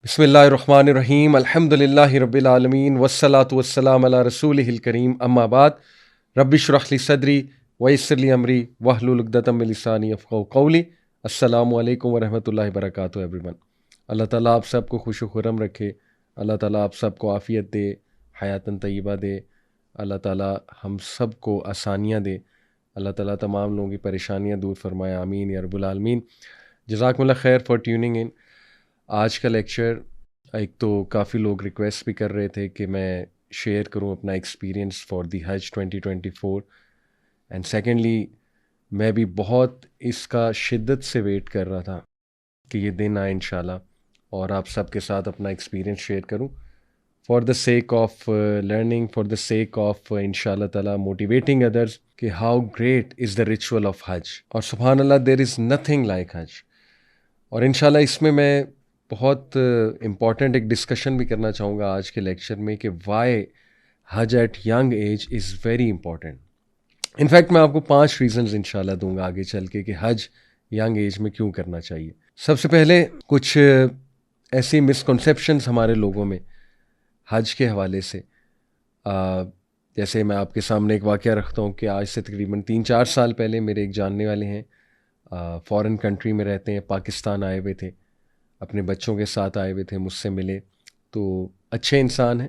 بسم اللہ الرحمن الرحیم الحمد للہ رب العالمین والصلاة والسلام علی رسولہ الکریم اما بعد رب اشرح لی صدری ویسر لی امری واحلل عقدۃ من لسانی یفقہوا قولی۔ السلام علیکم ورحمۃ اللہ وبرکاتہ ایوری ون۔ اللہ تعالیٰ آپ سب کو خوش و خرم رکھے، اللہ تعالیٰ آپ سب کو عافیت دے، حیاتاً طیبہ دے، اللہ تعالیٰ ہم سب کو آسانیاں دے، اللہ تعالیٰ تمام لوگوں کی پریشانیاں دور فرمائے، آمین یا رب العالمین۔ جزاکم اللہ خیر فار ٹیوننگ ان۔ آج کا لیکچر ایک تو کافی لوگ ریکویسٹ بھی کر رہے تھے کہ میں شیئر کروں اپنا experience for the Hajj 2024، and secondly میں بھی بہت اس کا شدت سے ویٹ کر رہا تھا کہ یہ دن آئے انشاءاللہ اور آپ سب کے ساتھ اپنا ایکسپیرینس شیئر کروں for the sake of learning, for the sake of انشاءاللہ تعالیٰ موٹیویٹنگ ادرس کہ how great is the ritual of حج، اور سبحان اللہ دیر از نتھنگ لائک حج۔ اور انشاءاللہ اس میں بہت امپورٹنٹ ایک ڈسکشن بھی کرنا چاہوں گا آج کے لیکچر میں کہ why Hajj at young age is very important. In fact میں آپ کو 5 ریزنز انشاءاللہ دوں گا آگے چل کے کہ حج ینگ ایج میں کیوں کرنا چاہیے۔ سب سے پہلے کچھ ایسی مسکنسیپشنز ہمارے لوگوں میں حج کے حوالے سے، جیسے میں آپ کے سامنے ایک واقعہ رکھتا ہوں کہ آج سے تقریباً 3-4 سال پہلے میرے ایک جاننے والے ہیں، فارن کنٹری میں رہتے ہیں، پاکستان آئے ہوئے تھے، اپنے بچوں کے ساتھ آئے ہوئے تھے، مجھ سے ملے، تو اچھے انسان ہیں،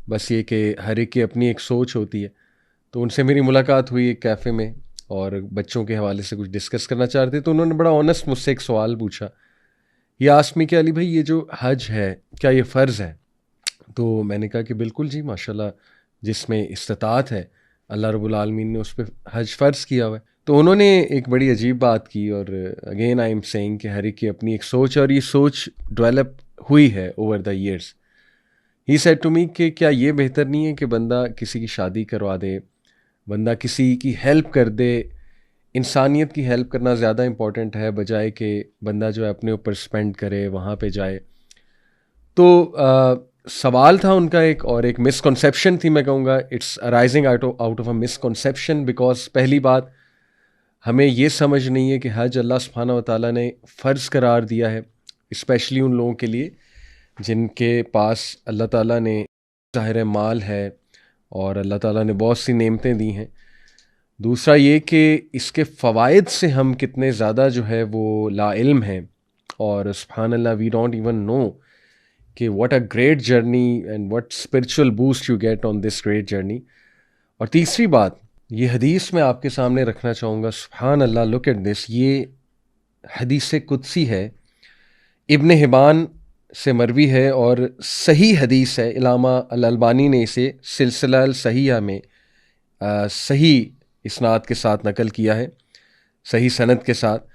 بس یہ کہ ہر ایک کی اپنی ایک سوچ ہوتی ہے۔ تو ان سے میری ملاقات ہوئی ایک کیفے میں اور بچوں کے حوالے سے کچھ ڈسکس کرنا چاہ رہے تھے، تو انہوں نے بڑا آنیسٹ مجھ سے ایک سوال پوچھا، یہ آسک می کہ علی بھائی یہ جو حج ہے کیا یہ فرض ہے؟ تو میں نے کہا کہ بالکل جی، ماشاءاللہ جس میں استطاعت ہے اللہ رب العالمین نے اس پہ حج فرض کیا ہوا ہے۔ تو انہوں نے ایک بڑی عجیب بات کی، اور اگین آئی ایم سیئنگ کہ ہر ایک کی اپنی ایک سوچ ہے، اور یہ سوچ ڈیولپ ہوئی ہے over the years. He said to me کہ کیا یہ بہتر نہیں ہے کہ بندہ کسی کی شادی کروا دے، بندہ کسی کی ہیلپ کر دے، انسانیت کی ہیلپ کرنا زیادہ امپورٹنٹ ہے بجائے کہ بندہ جو ہے اپنے اوپر اسپینڈ کرے، وہاں پہ جائے۔ تو سوال تھا ان کا ایک، اور ایک مسکنسیپشن تھی، میں کہوں گا it's arising out of a misconception, because پہلی بات ہمیں یہ سمجھ نہیں ہے کہ حج اللہ سبحانہ و تعالیٰ نے فرض قرار دیا ہے، اسپیشلی ان لوگوں کے لیے جن کے پاس اللہ تعالیٰ نے ظاہر مال ہے اور اللہ تعالیٰ نے بہت سی نعمتیں دی ہیں۔ دوسرا یہ کہ اس کے فوائد سے ہم کتنے زیادہ جو ہے وہ لا علم ہیں، اور سبحان اللہ وی ڈونٹ ایون نو کہ what a great journey and what spiritual boost you get on this great journey. اور تیسری بات یہ حدیث میں آپ کے سامنے رکھنا چاہوں گا، سبحان اللہ لک ایٹ دس، یہ حدیث قدسی ہے، ابن حبان سے مروی ہے اور صحیح حدیث ہے، علامہ الالبانی نے اسے سلسلہ الصحیحہ میں صحیح اسناد کے ساتھ نقل کیا ہے، صحیح سند کے ساتھ۔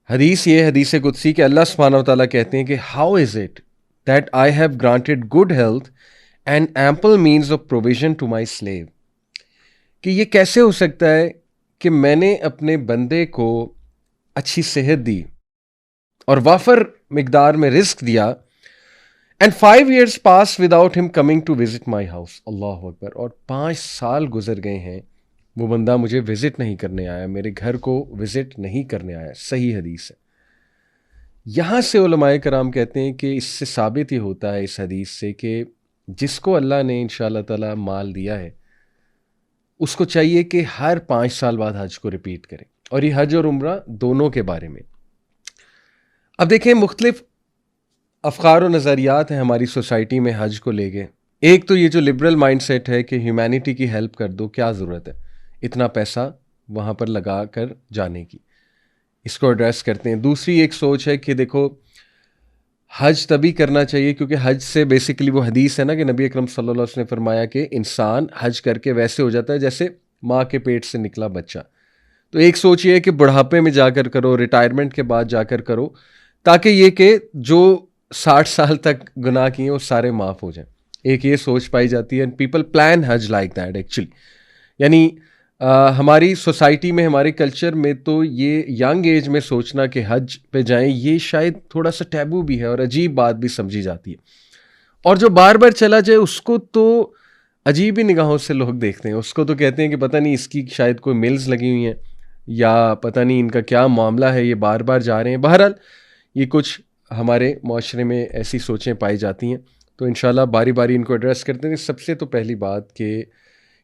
حدیث یہ حدیث قدسی کہ اللہ سبحانہ و تعالیٰ کہتے ہیں کہ how is it that I have granted good health and ample means of provision to my slave, کہ یہ کیسے ہو سکتا ہے کہ میں نے اپنے بندے کو اچھی صحت دی اور وافر مقدار میں رزق دیا، and 5 years pass without him coming to visit my house۔ اللہ اکبر، اور 5 سال گزر گئے ہیں وہ بندہ مجھے وزٹ نہیں کرنے آیا، میرے گھر کو وزٹ نہیں کرنے آیا۔ صحیح حدیث ہے۔ یہاں سے علماء کرام کہتے ہیں کہ اس سے ثابت یہ ہوتا ہے اس حدیث سے کہ جس کو اللہ نے انشاءاللہ تعالیٰ مال دیا ہے اس کو چاہیے کہ ہر 5 سال بعد حج کو ریپیٹ کرے، اور یہ حج اور عمرہ دونوں کے بارے میں۔ اب دیکھیں مختلف افکار و نظریات ہیں ہماری سوسائٹی میں حج کو لے کے۔ ایک تو یہ جو لبرل مائنڈ سیٹ ہے کہ ہیومینٹی کی ہیلپ کر دو، کیا ضرورت ہے اتنا پیسہ وہاں پر لگا کر جانے کی، اس کو ایڈریس کرتے ہیں۔ دوسری ایک سوچ ہے کہ دیکھو حج تبھی کرنا چاہیے کیونکہ حج سے بیسیکلی وہ حدیث ہے نا کہ نبی اکرم صلی اللہ علیہ وسلم نے فرمایا کہ انسان حج کر کے ویسے ہو جاتا ہے جیسے ماں کے پیٹ سے نکلا بچہ۔ تو ایک سوچ یہ ہے کہ بڑھاپے میں جا کر کرو، ریٹائرمنٹ کے بعد جا کر کرو، تاکہ یہ کہ جو 60 سال تک گناہ کیے وہ سارے معاف ہو جائیں۔ ایک یہ سوچ پائی جاتی ہے، people plan Hajj like that actually. یعنی ہماری سوسائٹی میں، ہمارے کلچر میں تو یہ ینگ ایج میں سوچنا کہ حج پہ جائیں یہ شاید تھوڑا سا ٹیبو بھی ہے اور عجیب بات بھی سمجھی جاتی ہے، اور جو بار بار چلا جائے اس کو تو عجیب ہی نگاہوں سے لوگ دیکھتے ہیں، اس کو تو کہتے ہیں کہ پتہ نہیں اس کی شاید کوئی ملز لگی ہوئی ہیں یا پتہ نہیں ان کا کیا معاملہ ہے، یہ بار بار جا رہے ہیں۔ بہرحال یہ کچھ ہمارے معاشرے میں ایسی سوچیں پائی جاتی ہیں، تو انشاءاللہ باری باری ان کو ایڈریس کرتے ہیں۔ سب سے تو پہلی بات کہ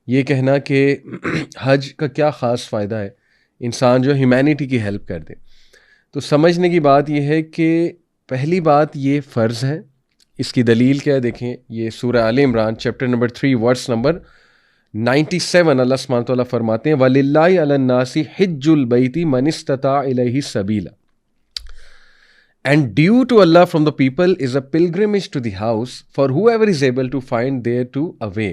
یہ کہنا کہ حج کا کیا خاص فائدہ ہے، انسان جو ہیومینٹی کی ہیلپ کر دے، تو سمجھنے کی بات یہ ہے کہ پہلی بات یہ فرض ہے۔ اس کی دلیل کیا ہے؟ دیکھیں، یہ سورہ آل عمران چیپٹر نمبر 3 ورس نمبر 97، اللہ سبحانہ تعالیٰ فرماتے ہیں وَلِلَّهِ عَلَى النَّاسِ حِجُّ الْبَيْتِ مَنِ اسْتَطَاعَ إِلَيْهِ سَبِيلًا And due to Allah from the people is a pilgrimage to the house for whoever is able to find there to a way۔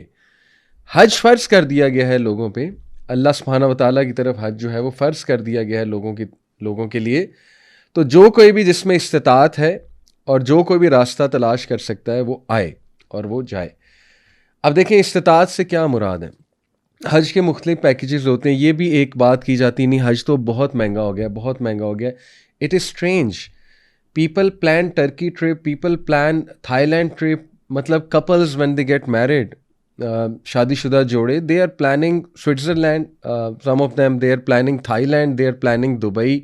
حج فرض کر دیا گیا ہے لوگوں پہ، اللہ سبحانہ وتعالیٰ کی طرف حج جو ہے وہ فرض کر دیا گیا ہے لوگوں کے لیے، تو جو کوئی بھی جس میں استطاعت ہے اور جو کوئی بھی راستہ تلاش کر سکتا ہے وہ آئے اور وہ جائے۔ اب دیکھیں استطاعت سے کیا مراد ہے؟ حج کے مختلف پیکیجز ہوتے ہیں، یہ بھی ایک بات کی جاتی نہیں حج تو بہت مہنگا ہو گیا، بہت مہنگا ہو گیا۔ It is strange, people plan Turkey trip, people plan Thailand trip, مطلب couples when they get married, شادی شدہ جوڑے، they are planning Switzerland, some of them they are planning Thailand, they are planning Dubai,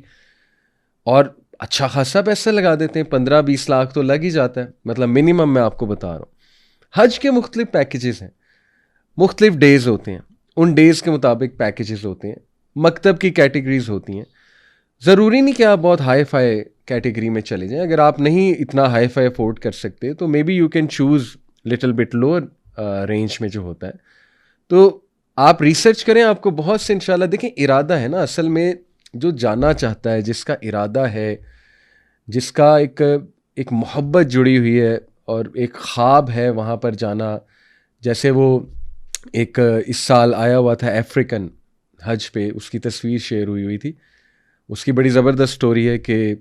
اور اچھا خاصا پیسہ لگا دیتے ہیں، 15-20 لاکھ تو لگ ہی جاتا ہے، مطلب منیمم میں آپ کو بتا رہا ہوں۔ حج کے مختلف پیکیجز ہیں، مختلف ڈیز ہوتے ہیں، ان ڈیز کے مطابق پیکیجز ہوتے ہیں، مکتب کی کیٹیگریز ہوتی ہیں۔ ضروری نہیں کہ آپ بہت ہائی فائی کیٹیگری میں چلے جائیں، اگر آپ نہیں اتنا ہائی فائی افورڈ کر سکتے تو maybe you can choose little bit lower range میں جو ہوتا ہے، تو آپ ریسرچ کریں، آپ کو بہت سے انشاءاللہ۔ دیکھیں ارادہ ہے نا، اصل میں جو جانا چاہتا ہے، جس کا ارادہ ہے، جس کا ایک محبت جڑی ہوئی ہے اور ایک خواب ہے وہاں پر جانا، جیسے وہ ایک اس سال آیا ہوا تھا افریقن حج پہ، اس کی تصویر شیئر ہوئی تھی، اس کی بڑی زبردست سٹوری ہے کہ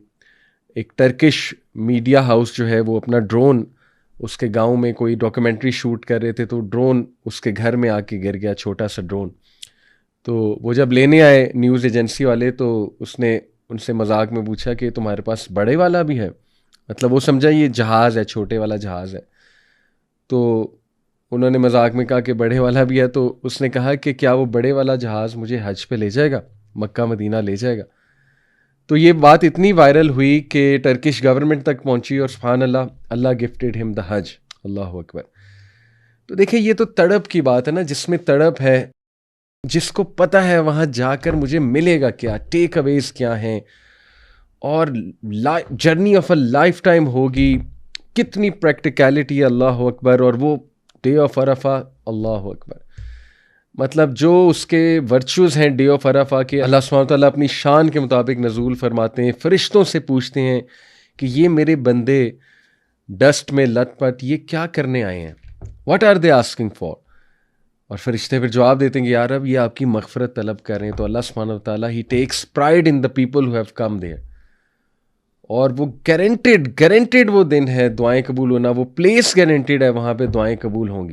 ایک ٹرکش میڈیا ہاؤس جو ہے وہ اپنا ڈرون اس کے گاؤں میں کوئی ڈاکیومنٹری شوٹ کر رہے تھے، تو ڈرون اس کے گھر میں آ کے گر گیا، چھوٹا سا ڈرون۔ تو وہ جب لینے آئے نیوز ایجنسی والے تو اس نے ان سے مذاق میں پوچھا کہ تمہارے پاس بڑے والا بھی ہے، مطلب وہ سمجھا یہ جہاز ہے، چھوٹے والا جہاز ہے۔ تو انہوں نے مذاق میں کہا کہ بڑے والا بھی ہے، تو اس نے کہا کہ کیا وہ بڑے والا جہاز مجھے حج پہ لے جائے گا، مکہ مدینہ لے جائے گا؟ تو یہ بات اتنی وائرل ہوئی کہ ٹرکش گورنمنٹ تک پہنچی، اور سبحان اللہ، اللہ گفٹڈ ہم دا حج، اللہ اکبر۔ تو دیکھیں یہ تو تڑپ کی بات ہے نا، جس میں تڑپ ہے، جس کو پتہ ہے وہاں جا کر مجھے ملے گا کیا، ٹیک اویز کیا ہیں، اور journey of a life time ہوگی، کتنی پریکٹیکلٹی، اللہ اکبر، اور وہ ڈے آف عرفہ، اللہ اکبر، مطلب جو اس کے ورچوز ہیں ڈے آف عرفہ کے، اللہ سبحانہ تعالیٰ اپنی شان کے مطابق نزول فرماتے ہیں، فرشتوں سے پوچھتے ہیں کہ یہ میرے بندے ڈسٹ میں لت پٹ یہ کیا کرنے آئے ہیں، what are they asking for? اور فرشتے پھر جواب دیتے ہیں کہ یا رب یہ آپ کی مغفرت طلب کر رہے ہیں۔ تو اللہ سبحانہ تعالیٰ ہی takes pride in the people who have come there, اور وہ گارنٹیڈ وہ دن ہے دعائیں قبول ہونا، وہ پلیس گارنٹیڈ ہے، وہاں پہ دعائیں قبول ہوں گی۔